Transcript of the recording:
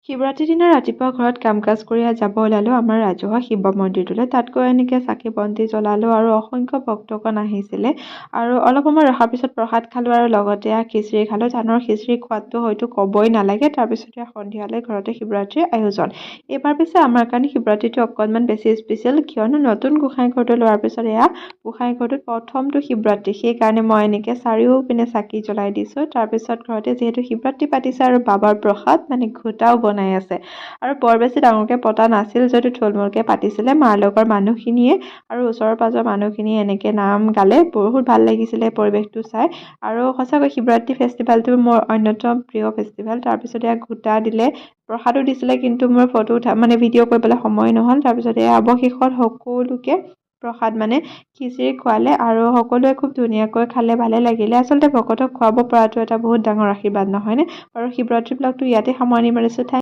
শিৱৰাত্ৰিৰ দিনা ৰাতিপুৱা ঘৰত কাম-কাজ কৰি যাব ওলালোঁ আমাৰ ৰাজহুৱা শিৱ মন্দিৰটোলৈ। তাত গৈ এনেকৈ চাকি বন্তি জ্বলালোঁ আৰু অসংখ্য ভক্তগণ আহিছিলে। আৰু অলপ সময় ৰখাৰ পিছত প্ৰসাদ খালোঁ আৰু লগতে খিচিৰি খালোঁ। ধানৰ খিচিৰি খোৱাদটো হয়তো ক'বই নালাগে। তাৰপিছতে সন্ধিয়ালৈ ঘৰতে শিৱৰাত্ৰিৰ আয়োজন। এইবাৰ পিছে আমাৰ কাৰণে শিৱৰাত্ৰিটো অকণমান বেছি স্পেচিয়েল, কিয়নো নতুন গোঁসাই ঘৰটো লোৱাৰ পিছত গোঁসাই ঘৰটোত প্ৰথমটো শিৱৰাত্ৰি। সেইকাৰণে মই এনেকৈ চাৰিওপিনে চাকি জ্বলাই দিছোঁ। তাৰপিছত ঘৰতে যিহেতু শিৱৰাত্ৰি পাতিছে আৰু বাবাৰ প্ৰসাদ ঘোটাও বনাই আছে। আৰু বৰ বেছি ডাঙৰকৈ পতা নাছিল যদিও থুলমূলকৈ পাতিছিলে। মাৰ লগৰ মানুহখিনিয়ে আৰু ওচৰৰ পাজৰৰ মানুহখিনিয়ে এনেকৈ নাম গালে। বহুত ভাল লাগিছিলে পৰিৱেশটো চাই। আৰু সঁচাকৈ শিৱৰাত্ৰি ফেষ্টিভেলটো মোৰ অন্যতম প্ৰিয় ফেষ্টিভেল। তাৰপিছত ঘোটা দিলে, প্ৰসাদো দিছিলে, কিন্তু মোৰ ফটো ভিডিঅ' কৰিবলৈ সময় নহ'ল। তাৰপিছত অৱশেষত সকলোকে প্ৰসাদ খিচিৰি খোৱালে আৰু সকলোৱে খুব ধুনীয়াকৈ খালে, ভালে লাগিলে। আচলতে ভকতক খুৱাব পৰাটো এটা বহুত ডাঙৰ আশীৰ্বাদ নহয়নে? আৰু শিৱৰাত্ৰি ব্লগটো ইয়াতে সামৰণি মাৰিছোঁ।